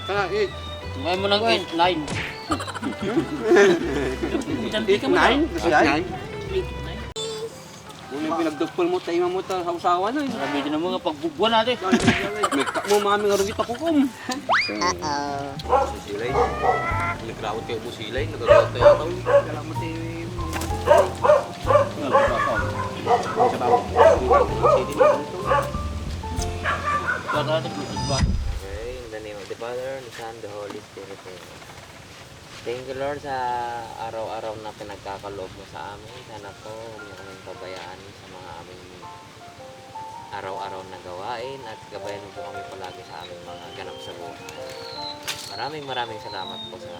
Tara, eat. Ngayon mo ng 8-9. 8-9? Nine? Kung yung pinagdugpol mo, tayo mo ta sa usawa na. Sabi din mo nga pagbubuan natin. Nagka mo mami nga rin ako kum. Silay. Nagrawat kayo mo silay. Nagrawat tayo ito. Salamat eh. Sa tao. Okay, in the name of the Father, the Son, the Holy Spirit. Thank you Lord sa araw-araw na pinagkakaloob mo sa amin. Sana po huwag niyo kaming pabayaan sa mga aming araw-araw na gawain at gabayan mo po kami palagi sa aming mga ganap sa buhay. Maraming salamat po sa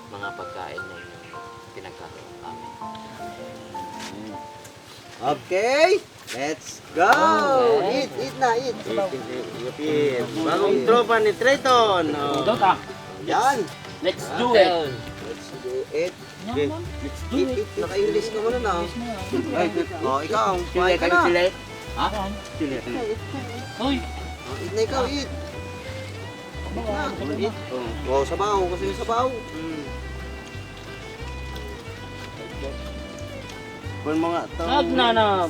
mga pagkain na inyong pinagkakaloob amin. Okay, let's go! Eat na, eat! Bagong tropa ni Triton! Yan! Let's do it. Let's do it! Let's do Eat, it. eat! Naka-English ka muna na. Ay, Oh, ikaw, kumain ka na. Ha? Hoy. Oh, eat na ikaw, eat! Eat na! Oh, sabaw, kasi yung sabaw. Kung mga ito. Nagnanam.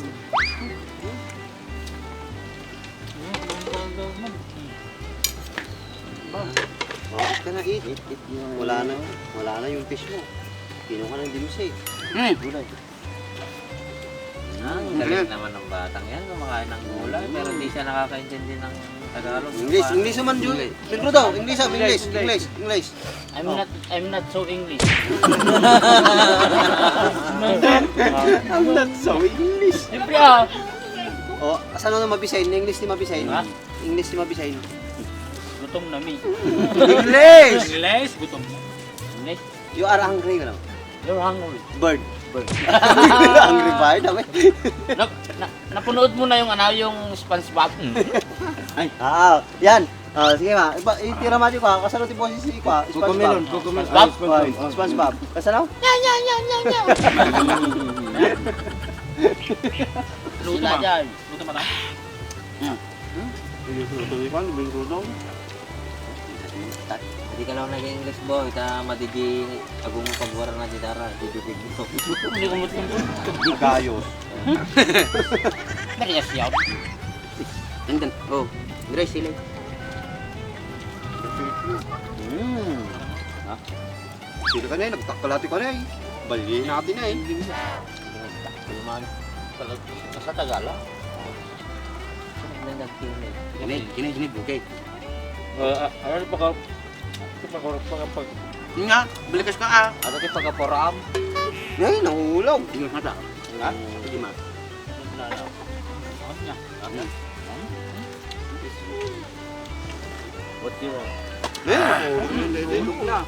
Oh, eat ka na, eat! Wala na yung fish mo. Pino ka ng dilusay. Ang galing naman ng batang yan, kumakain ng gulay, pero hindi siya nakakaintindi ng Tagalog. English naman, Julie. Siguro daw, English. I'm not so English. I'm not so English. Siyempre ah. Oh, saan na mabisayin? English ni mabisayin. Ha? English ni mabisayin. Gutom na mi. English! English, gutom na. English, You are hungry, ano? you're hungry. Bird. Hungry bird, apa? Napunood mo na yung yung SpongeBob. Yan. Sige ma. Itira mati ko. Kasalutin po si ko. Cocomelon. SpongeBob. Kasalaw? Sila dyan. Luto ba tayo? Hindi ka lang nag-English boy, ka madigi agong pagwara na di dara, di bibig mo. Hindi ko mutin. Di gayos. Narias yaw. Enten, oh, Grace sila. Sino ka na eh? Nagtakalati ka na eh. Balihin natin na eh. Sa Tagala. Kini bukay. Ano pa ka? Yun nga, balikas ka ah. Ano ti pagkaporam? Ay, nahulog. Tingnan mata. Ha? Sige ma. What you want? Nahulog na.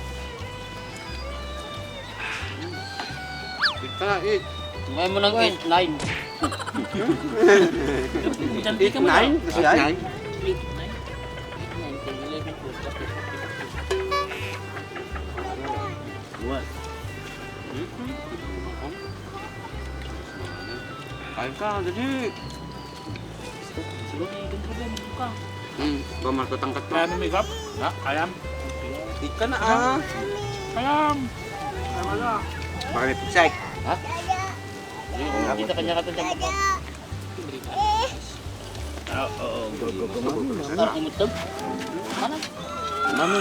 Tara, eat. Ngayon mo ng 8-9. 8-9? Kasi ay? 8-9. What? Kain ka, dali. Ba matutangkat pa? Kaya may gap? Ha? Kayam? Eat ka na ah. Kayam! Baka may pugsay. Ha? Kita kanya kata jam. Oo, Parang umutog. Mana? Mami.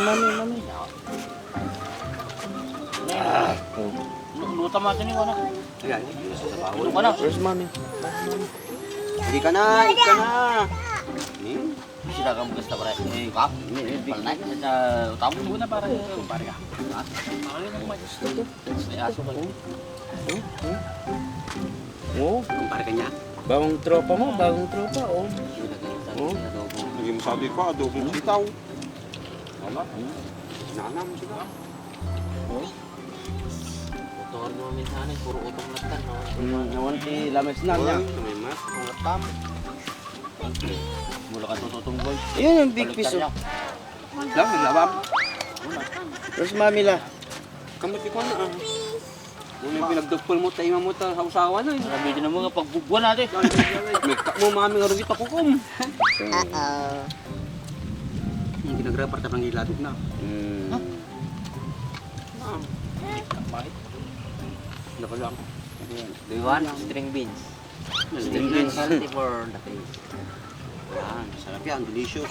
Luto mo ni wala. Ayan. Luto ka na. Where's mommy? Hindi ka na, eat ka na. Sila kamu gusto para ini kap. Palnay sa utamo muna para pare ka. Ha? Makali na gusto to. Aso ka. Oo. Kumpara ka niya. Bagong tropa mo, oh. Oh. Naging sabi ko, adobong sitaw. Wala. Nanam sila. Motor mo minsan puro utong latan no. Nawan ti lames na niya. May mas, mga tam. Mula ka tututong boy. Ayun yung big fish. Lang, Naglabam. Where's mami la? Kamot ko na ah. Kung yung pinagdugpol mo, tayo mo ta sa usawa na. sabi din mo nga pagbubuan natin. Nagka mo mami nga rin ako kum. Hindi nagrapar tapang iladog na. Bakit? Laka lang. Do you want string beans? String Beans beans. healthy for the face. Yan, sarap yan, delicious.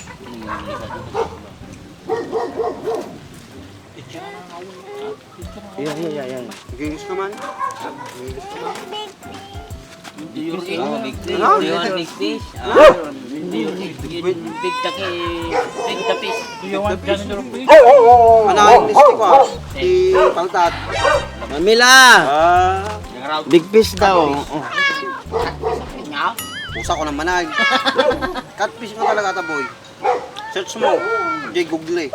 Yan. Naginis ka man. Do you think? Oh, big fish. Ano? Do you want big fish? Do you think? Big taki. Big tapis. Do you want ganun fish? Manahin ni Steve ah. Si Paltat. Mamila! Big fish daw. Nga? Pusa ko ng manay. Catfish mo talaga ata boy. Search mo. J. Google.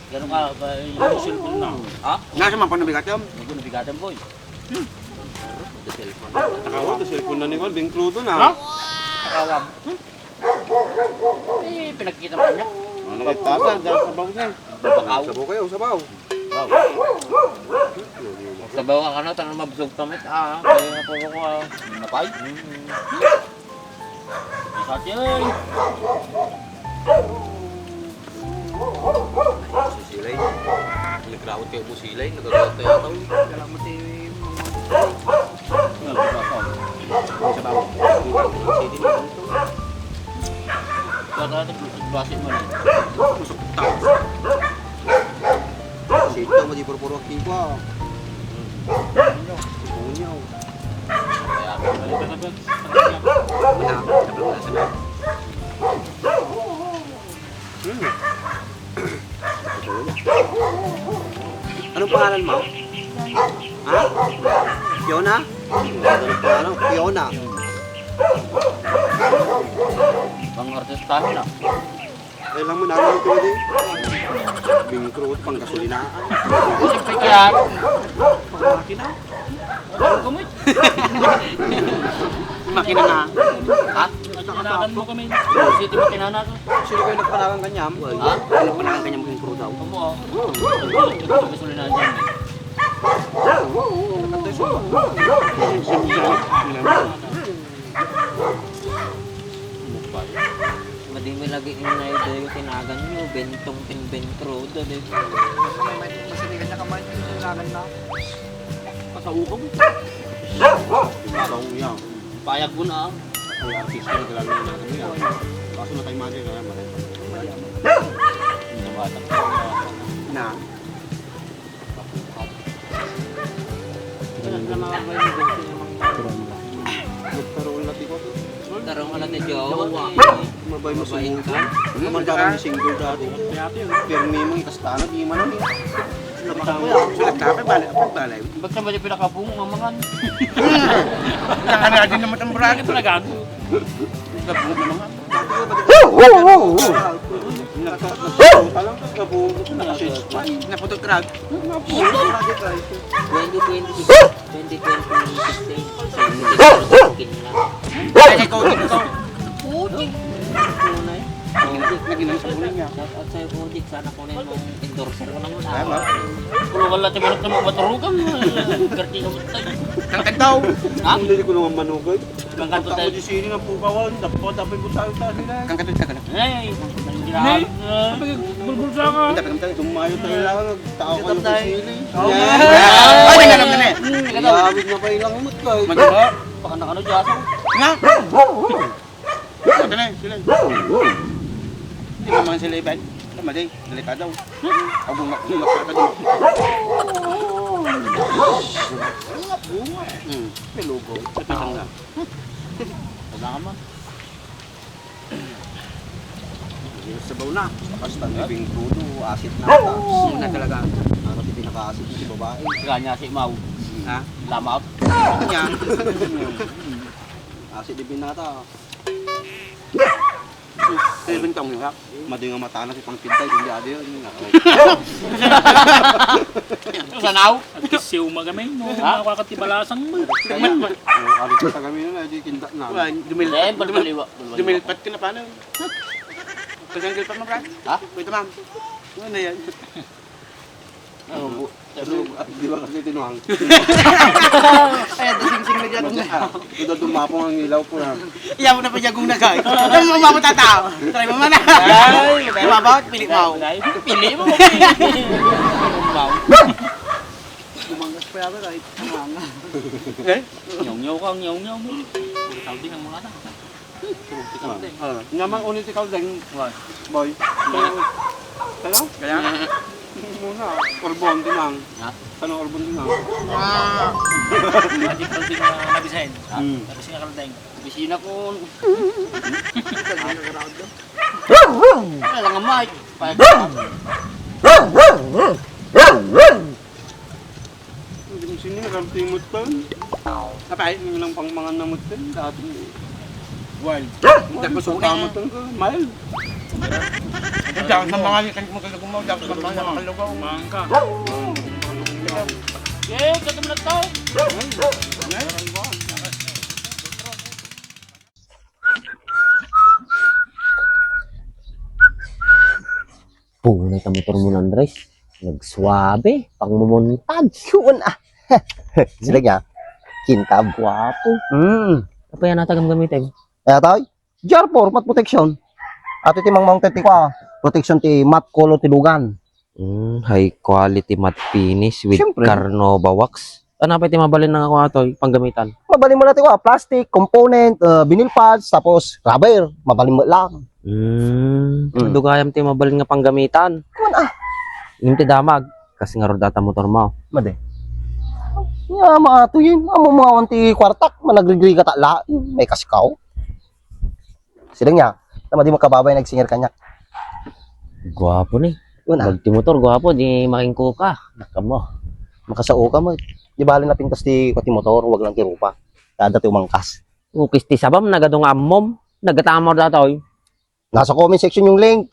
Ganun ka ba yung cellphone na? Ha? Nasa man pa nabigat yan. Huwag ko nabigatan boy. Nakawag, cellphone na ni Juan, bingkludo na. Nakawam. Eh, pinagkita mo niya. Ano kay tata, dyan sa bago niya. Bakaw. Sabaw kayo, sabaw. Sabaw ka na, tanong mabusog tamit. Kaya nga po ko. Napay? Masati ay. Susilay. Nagrawat kayo busilay. Nagrawat kayo ito. Salamat eh. Sabaw. Kaya basit mo na. Si ito, madi puro-puro kiwa. Punyaw. Kaya balik. Anong pangalan mo? Ha? Fiona? Anong pangalan? Fiona. Pang artistahin na. Eh lang mo narinig ko din. Bingkrut, pang gasolinaan. Siyempre kaya. Makina. Kumit. Makina na. Ha? Nakakanakan mo kami. City mo kinana ko. Sino kayo nagpanakan kanyam? Ha? Nagpanakan kanyam bingkrut daw. Kumo. Gusto na dyan. Madi may lagi yung na yung tinagan nyo. Bentong pinbentro. Dali. Kasaukaw. Bingkaw yan. Payag mo na. Ay, artista na talaga na natin yan. Kaso na tayo mali kaya malay. Hindi bata. Na. Nagkaroon natin ko. Tarong ka lang na jowa. Mabay mo Mabayin sa ka. Kamandaran ni single dati. Pirmi mo ikastano, di man ang Sulat na pa, balay. Ba't ka ba yung pinakabung mamangan? Nakana din naman ang bragi. Pinagago. Pinakabung mamangan. Alam ko, nabuo ko na kasi. Naputol krag. 2026. 2016. Ay, ikaw, ikaw. Tunay. Naginom sa kunin niya. Shout out sa'yo, Kodik. Sana kunin mong endorser ko naman. Kung wala tayo manok na mga maturugan. Kartino mo tayo. Kangkag daw. Ha? Hindi ko naman manugay. Kang kanto tayo. Tapos di sini ng pukawan, dapat tapos ko tayo sila. Kangkag daw ka na. Ay, hindi na. Bulbul sa ka. Tumayo tayo lang, tao ka ng sili. Ay, naganap na na. Labig na pa ilang umot ka. Maganda. Baka nakano jaso. Nga. Ito na, sila. Hindi mo mga sila iban. Alam mo, delikado. Ako bunga ka doon. May logo. Ipasang na. Wala ka man. Sabaw na. Tapos tangibing tulo, asit na ata. Na talaga. Ano si pinaka-asit na si babae. Kanya si Mau. Ha? Lama out. Kanya. Asit di binata. Seven tong yun ha. Madi nga mata na si pangpintay. Hindi adi yun. Sanaw? Kisiw magamay no. Nakakatibalasang mo. Alit ka kami nun, di kinda na. Eh, balbaliwa. Dumilpat ka na paano? Pasanggal pa mo, Brad? Ha? Wait, ma'am. Ano na yan? Di ba kasi tinuhang? Ay, dasing-sing na jagong na. Ito dumapong ang ilaw ko na. Iya mo na pa jagong na kay. Ano mo mamatataw? Try mo man. Ay, mabawat pilit mo. Pili mo. Pili mo. Bumangas pa yata kahit hamanga. Eh? Nyaw-nyaw ka, nyaw-nyaw mo. Ikaw din ang mga tao. Ikaw din. Nyamang ulit ikaw din. Boy. Ano? Kaya? Muna. Orbon din ang. Ha? Ano orbon din ang? Hindi ka din nabisahin. Tapos nga kalteng. Bisina ko. Wala lang ang mic. Hindi mo sini nagkamtimot ka. Kapay, hindi lang pang mga namot ka. Dati. Wild. Hindi ko sa kamot ka. Mild. Diyan sa mga kan mo kalagumaw, diyan sa mga kalagumaw. Mangka. Eh, kata mo na to. Punay ka motor mo ng Andres. Nagsuabe, pang mumuntag. Yun ah. Sila niya. Kintab. Guwapo. Apa yan natagam gamitin? Kaya tayo, GR4, mat protection. At iti mang mounted ti kwa, protection ti mat color ti lugan. High quality matte finish with Siyempre. Carnova wax. Ano pa iti mabalin ng ako ato, panggamitan? Mabalin mo natin kwa, plastic, component, vinyl pads, tapos rubber, mabalin mo lang. Dugayam ti mabalin nga panggamitan. Kuman ah, Yung ti damag, kasi nga rodata motor mo. made. Ya, mga tuyin, amo mga wanti kwartak, managrigri ka tala, may kasikaw. Sila niya, na di makababay nagsingir kanya. Guwapo ni. Yun ah, Magti motor, guwapo, di makingko ka. Nakamo. makasao ka mo. Di bali na pintas ti kwati motor, wag lang kirupa. Kada ti umangkas. Upis ti sabam, nagadong ammom. Nagatamor datoy. Nasa comment section yung link.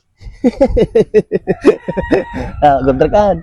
Ah, good kan.